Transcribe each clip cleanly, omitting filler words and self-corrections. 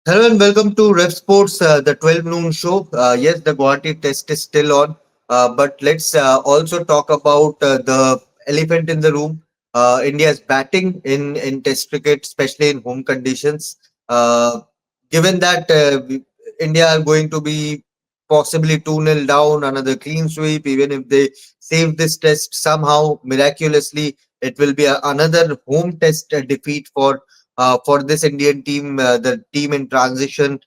Hello and welcome to Revsportz, the 12 noon show. Yes, the Guwahati test is still on, but let's also talk about the elephant in the room. India's batting in test cricket, especially in home conditions. Uh, Given that India are going to be possibly 2-0 down, another clean sweep, even if they save this test somehow, miraculously, it will be another home test defeat for this Indian team, the team in transition,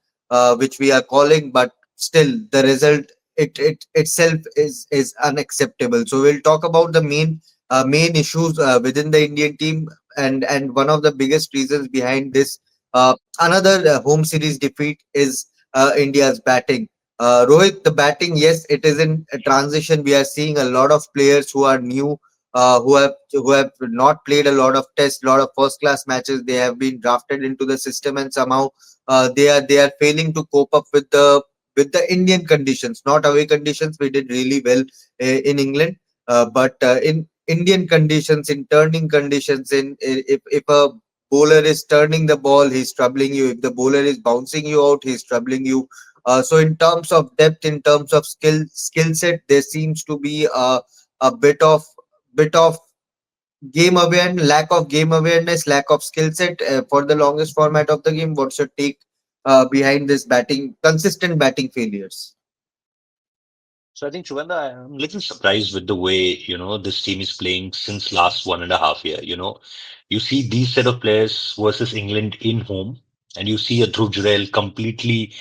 which we are calling, but still the result it itself is unacceptable. So we'll talk about the main issues within the Indian team, and one of the biggest reasons behind this. Another home series defeat is India's batting. Rohit, the batting, yes, it is in a transition. We are seeing a lot of players who are new, who have not played a lot of tests, lot of first class matches. They have been drafted into the system, and somehow they are failing to cope up with the Indian conditions, not away conditions. We did really well in England, but in Indian conditions, in turning conditions, if a bowler is turning the ball, he's troubling you. If the bowler is bouncing you out, he's troubling you. So in terms of depth, in terms of skill set, there seems to be a bit of game awareness, lack of game awareness, lack of skill set for the longest format of the game. What's your take behind this consistent batting failures? So I think Shubhanda, I'm a little surprised with the way, this team is playing since last 1.5 year. You see these set of players versus England in home, and you see a Dhruv Jurel completely,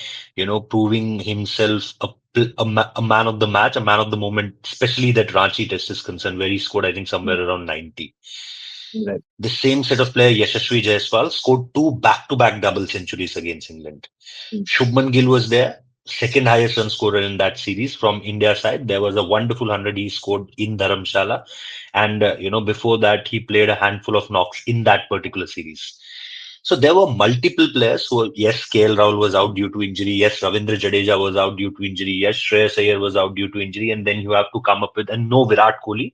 proving himself a man of the match, a man of the moment, especially that Ranchi test is concerned, where he scored, I think, somewhere around 90. Right. The same set of player, Yashasvi Jaiswal, scored two back-to-back double centuries against England. Shubman Gill was there, second highest run scorer in that series from India side. There was a wonderful 100 he scored in Dharamshala. And, before that, he played a handful of knocks in that particular series. So there were multiple players who, yes, KL Rahul was out due to injury. Yes, Ravindra Jadeja was out due to injury. Yes, Shreyas Iyer was out due to injury. And then you have to come up with, and no Virat Kohli.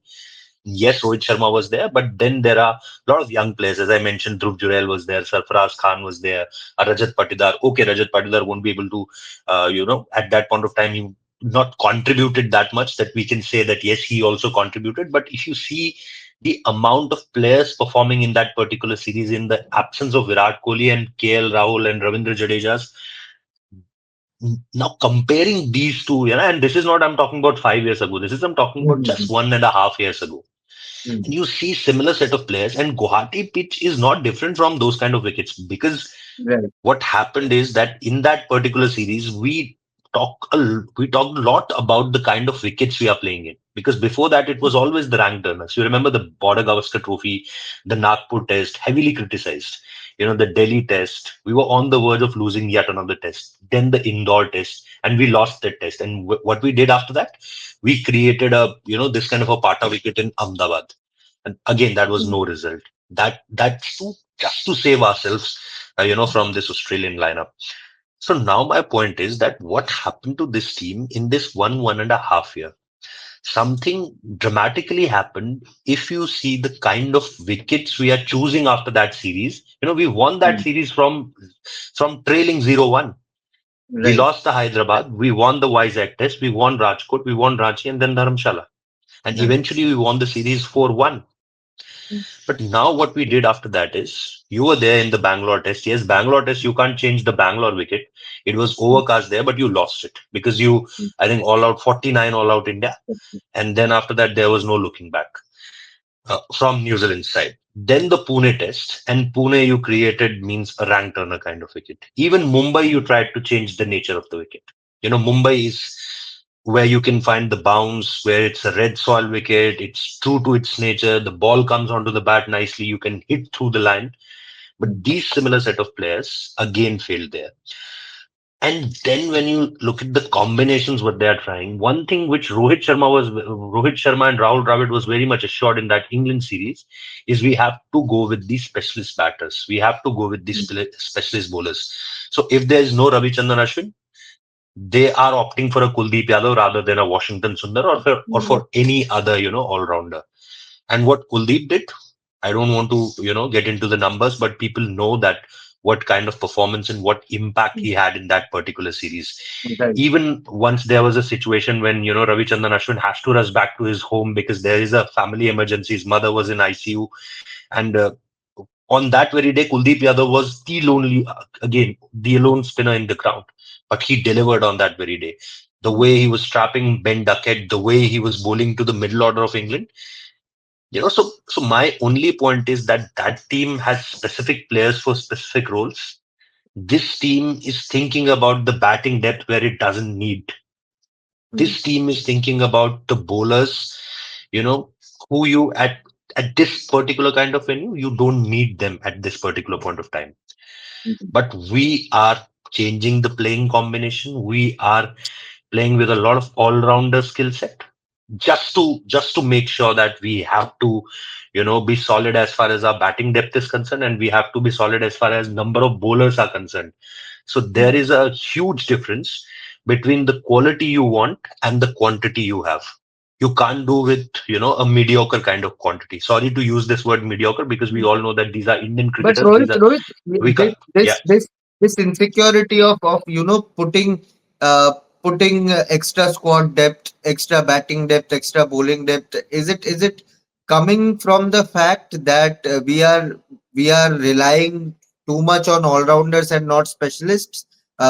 Yes, Rohit Sharma was there, but then there are a lot of young players. As I mentioned, Dhruv Jurel was there, Sarfaraz Khan was there, Rajat Patidar. Okay, Rajat Patidar won't be able to, at that point of time, he not contributed that much that we can say that, yes, he also contributed. But if you see the amount of players performing in that particular series in the absence of Virat Kohli and KL Rahul and Ravindra Jadeja's, now comparing these two, and this is not, I'm talking about 5 years ago. This is, I'm talking about Mhm. just 1.5 years ago, and Mhm. you see similar set of players, and Guwahati pitch is not different from those kind of wickets, because Right. what happened is that in that particular series we talked a lot about the kind of wickets we are playing in, because before that it was always the rank turners. You remember the Border Gavaskar Trophy, the Nagpur test, heavily criticized. The Delhi test, we were on the verge of losing yet another test, then the Indore test, and we lost that test. And what we did after that, we created this kind of a Pata wicket in Ahmedabad, and again, that was no result. That's to just to save ourselves, from this Australian lineup. So now my point is that what happened to this team in this 1.5 year? Something dramatically happened. If you see the kind of wickets we are choosing after that series, we won that Mhm. series from trailing 0-1. We Right. lost the Hyderabad, we won the Vizag test, we won Rajkot, we won Ranchi, and then Dharamshala. And Right. eventually we won the series 4-1. Mhm. But now what we did after that is, you were there in the Bangalore test. Yes, Bangalore test, you can't change the Bangalore wicket. It was overcast there, but you lost it because I think, all out 49, all out India. And then after that, there was no looking back from New Zealand side. Then the Pune test, and Pune you created means a rank turner kind of wicket. Even Mumbai, you tried to change the nature of the wicket. Mumbai is where you can find the bounce, where it's a red soil wicket. It's true to its nature. The ball comes onto the bat nicely. You can hit through the line. But these similar set of players again failed there. And then when you look at the combinations what they are trying, one thing which Rohit Sharma and Rahul Dravid was very much assured in that England series is we have to go with these specialist batters. We have to go with these specialist bowlers. So if there is no Ravichandran Ashwin, they are opting for a Kuldeep Yadav rather than a Washington Sundar, or for any other, all rounder. And what Kuldeep did, I don't want to, get into the numbers, but people know that what kind of performance and what impact he had in that particular series. Right. Even once there was a situation when, Ravichandran Ashwin has to rush back to his home because there is a family emergency. His mother was in ICU. And on that very day, Kuldeep Yadav was again, the alone spinner in the ground. But he delivered on that very day. The way he was strapping Ben Duckett, the way he was bowling to the middle order of England. So my only point is that that team has specific players for specific roles. This team is thinking about the batting depth where it doesn't need. This team is thinking about the bowlers, you know, who you at this particular kind of venue, you don't need them at this particular point of time. But we are changing the playing combination. We are playing with a lot of all-rounder skill set just to make sure that we have to be solid as far as our batting depth is concerned, and we have to be solid as far as number of bowlers are concerned. So there is a huge difference between the quality you want and the quantity you have. You can't do with a mediocre kind of quantity. Sorry to use this word mediocre, because we all know that these are Indian But cricketers. These are Rohit, we this can't. Yeah. this insecurity of uh putting extra squad depth, extra batting depth, extra bowling depth, is it coming from the fact that we are relying too much on all rounders and not specialists?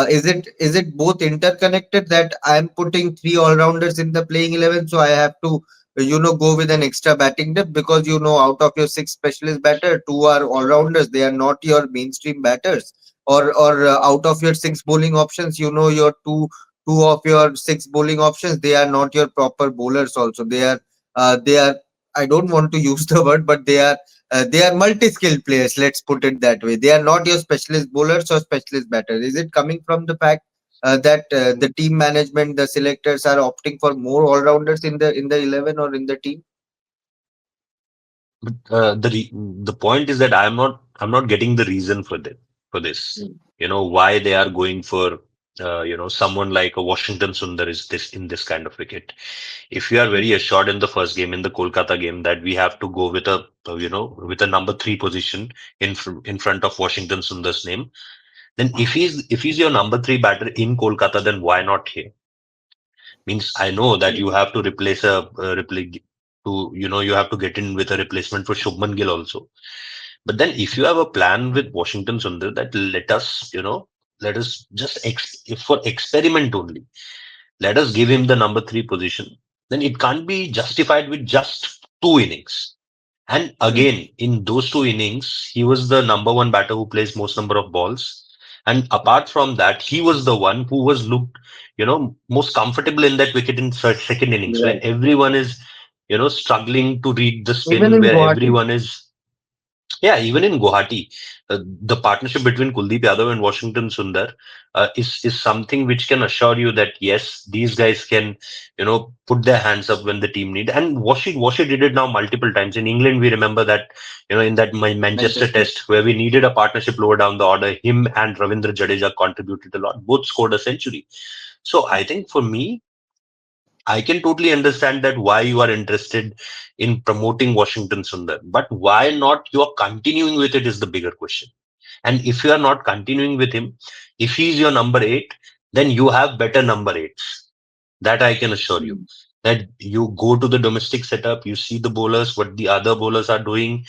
Is it both interconnected that I'm putting three all rounders in the playing 11, so I have to go with an extra batting depth, because out of your six specialist batter, two are all rounders, they are not your mainstream batters. Or out of your six bowling options, your two of your six bowling options, they are not your proper bowlers also. They are, I don't want to use the word, but they are multi-skilled players, let's put it that way. They are not your specialist bowlers or specialist batters. Is it coming from the fact that the team management, the selectors are opting for more all-rounders in the 11 or in the team? But the point is that I'm not getting the reason for this. Why they are going for someone like a Washington Sundar is this in this kind of wicket. If you are very assured in the first game, in the Kolkata game, that we have to go with a number three position in front of Washington Sundar's name, then if he's your number three batter in Kolkata, then why not here? Means I know that you have to replace you have to get in with a replacement for Shubman Gill also. But then if you have a plan with Washington Sundar, that let us just if for experiment only, let us give him the number three position. Then it can't be justified with just two innings. And again, in those two innings, he was the number one batter who plays most number of balls. And apart from that, he was the one who was looked, most comfortable in that wicket in second innings, where Right. everyone is, struggling to read the Even spin, in where Guwahati. everyone is, yeah, even in Guwahati, the partnership between Kuldeep Yadav and Washington Sundar is something which can assure you that yes, these guys can, put their hands up when the team need. And Washi did it now multiple times. In England, we remember that, in that Manchester Manchester. Test where we needed a partnership lower down the order, him and Ravindra Jadeja contributed a lot. Both scored a century. So I think for me, I can totally understand that why you are interested in promoting Washington Sundar, but why not you are continuing with it is the bigger question. And if you are not continuing with him, if he's your number eight, then you have better number eights. That I can assure you. That you go to the domestic setup, you see the bowlers, what the other bowlers are doing,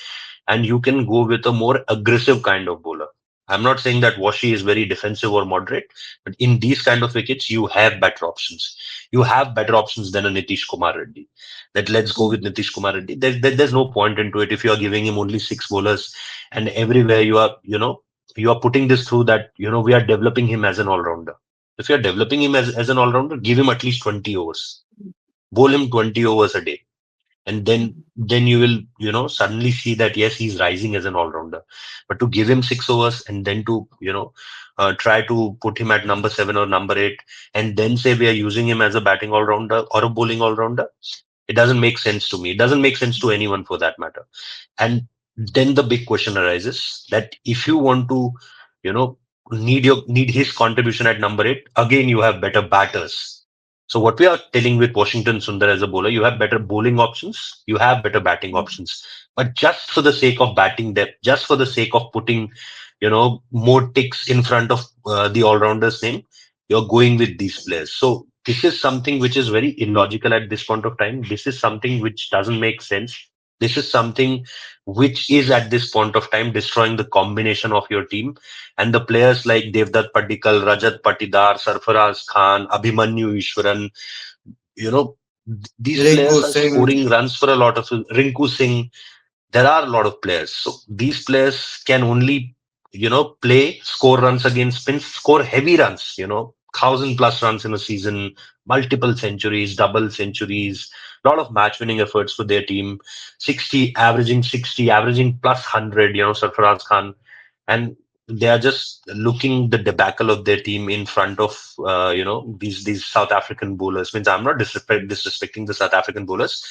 and you can go with a more aggressive kind of bowler. I'm not saying that Washi is very defensive or moderate, but in these kind of wickets, you have better options. You have better options than a Nitish Kumar Reddy. That let's go with Nitish Kumar Reddy. There's no point into it if you are giving him only six bowlers, and everywhere you are putting this through that we are developing him as an all-rounder. If you are developing him as an all-rounder, give him at least 20 overs. Bowl him 20 overs a day, and then you will suddenly see that yes, he's rising as an all-rounder. But to give him 6 overs and then to try to put him at number seven or number eight, and then say we are using him as a batting all-rounder or a bowling all-rounder, it doesn't make sense to me. It doesn't make sense to anyone for that matter. And then the big question arises that if you want to you know need his contribution at number eight, again you have better batters. So what we are telling with Washington Sundar as a bowler, you have better bowling options, you have better batting options. But just for the sake of batting depth, just for the sake of putting more ticks in front of the all-rounder's name, you're going with these players. So this is something which is very illogical at this point of time. This is something which doesn't make sense. This is something which is at this point of time destroying the combination of your team. And the players like Devdutt Padikkal, Rajat Patidar, Sarfaraz Khan, Abhimanyu Ishwaran, you know, these Rinku players are Singh. scoring runs for a lot of Rinku Singh. There are a lot of players. So these players can only, play, score runs against spins, score heavy runs, 1,000+ runs in a season, multiple centuries, double centuries, a lot of match winning efforts for their team, 60, averaging plus 100, Sarfaraz Khan. And they are just looking the debacle of their team in front of, these South African bowlers. Means I'm not disrespecting the South African bowlers,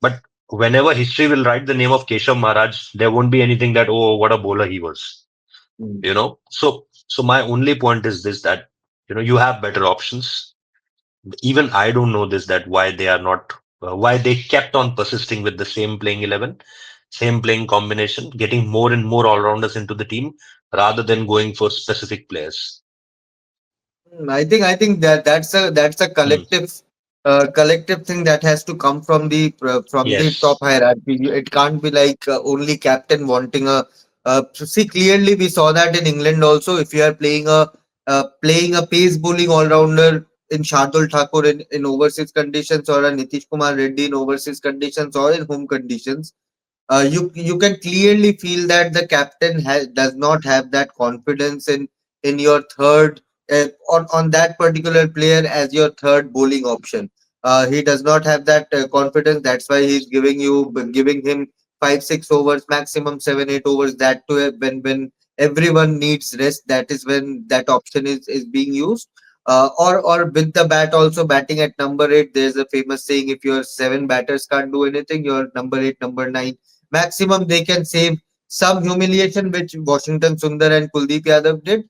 but whenever history will write the name of Keshav Maharaj, there won't be anything that, oh, what a bowler he was. Mm. So my only point is this, that you have better options. Even I don't know this, that why they are not, why they kept on persisting with the same playing 11, same playing combination, getting more and more all-rounders into the team rather than going for specific players. I think that that's a Hmm. collective thing that has to come from the top Yes. hierarchy. It can't be like only captain wanting a. See, clearly we saw that in England also. If you are playing a pace bowling all rounder in Shardul Thakur in overseas conditions, or a Nitish Kumar Reddy in overseas conditions, or in home conditions, you can clearly feel that the captain does not have that confidence in your third, on that particular player as your third bowling option. He does not have that confidence. That's why he's giving him 5 6 overs, maximum 7 8 overs. That too, when everyone needs rest, that is when that option is being used. Or with the bat also, batting at number 8. There's a famous saying: if your seven batters can't do anything, your number 8, number 9, maximum they can save some humiliation, which Washington Sundar and Kuldeep Yadav did.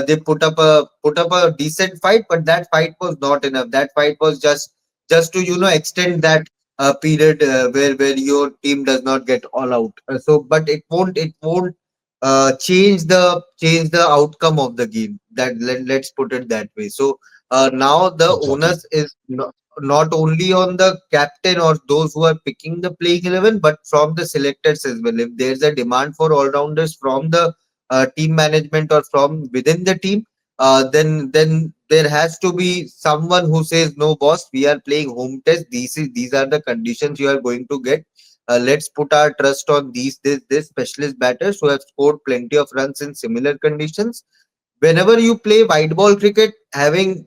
They put up a decent fight, but that fight was not enough. That fight was just to extend that period where your team does not get all out. But it won't change the outcome of the game. Let's put it that way. So now the Exactly. onus is not only on the captain or those who are picking the playing 11, but from the selectors as well. If there's a demand for all rounders from the team management or from within the team, then there has to be someone who says, no boss, we are playing home test. These are the conditions you are going to get. Let's put our trust on these specialist batters who have scored plenty of runs in similar conditions. Whenever you play white ball cricket, having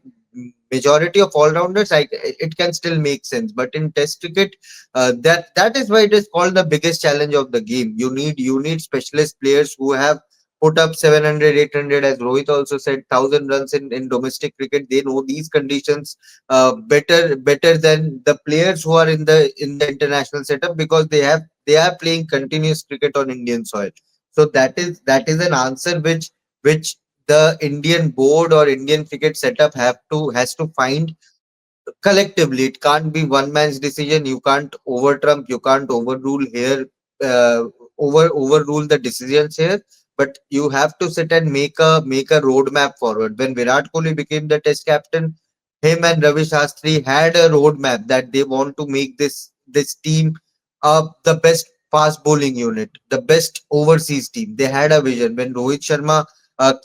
majority of all rounders, it can still make sense. But in test cricket, that is why it is called the biggest challenge of the game. You need specialist players who have put up 700 800, as Rohit also said, 1,000 runs in domestic cricket. They know these conditions better than the players who are in the international setup, because they are playing continuous cricket on Indian soil. So that is an answer which the Indian board or Indian cricket setup has to find collectively. It can't be one man's decision. You can't over trump, you can't overrule here, uh, overrule the decisions here. But you have to sit and make a roadmap forward. When Virat Kohli became the test captain, him and Ravi Shastri had a roadmap that they want to make this team the best fast bowling unit, the best overseas team. They had a vision. When Rohit Sharma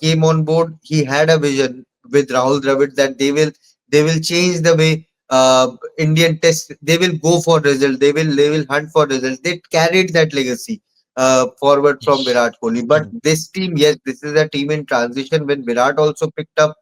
came on board, he had a vision with Rahul Dravid that they will change the way Indian test. They will go for result. They will hunt for results. They carried that legacy forward from Yes. Virat Kohli. But this team, yes, this is a team in transition. When Virat also picked up,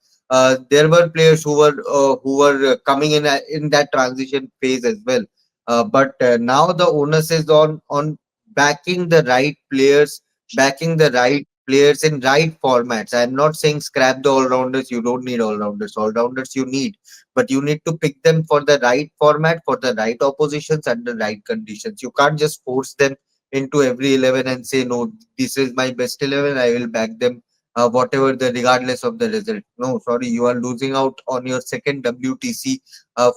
there were players who were coming in that transition phase as well. But now the onus is on backing the right players, backing the right players in right formats. I'm not saying scrap the all rounders. You don't need all rounders. All rounders you need, but you need to pick them for the right format, for the right oppositions, and the right conditions. You can't just force them into every 11 and say, no, this is my best 11, I will back them, whatever the regardless of the result. No, sorry, you are losing out on your second WTC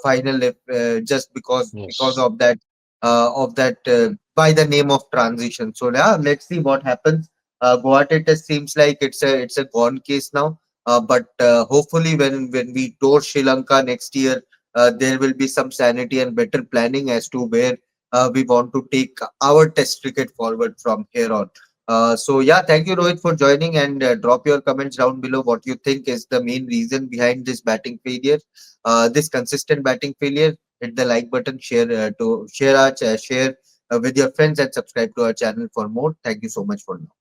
final if, just because Yes. of that by the name of transition. So yeah, let's see what happens. Guwahati Test seems like it's a gone case now. But hopefully, when we tour Sri Lanka next year, there will be some sanity and better planning as to where we want to take our Test cricket forward from here on. So yeah, thank you Rohit for joining, and drop your comments down below what you think is the main reason behind this batting failure, this consistent batting failure. Hit the like button, share with your friends, and subscribe to our channel for more. Thank you so much for now.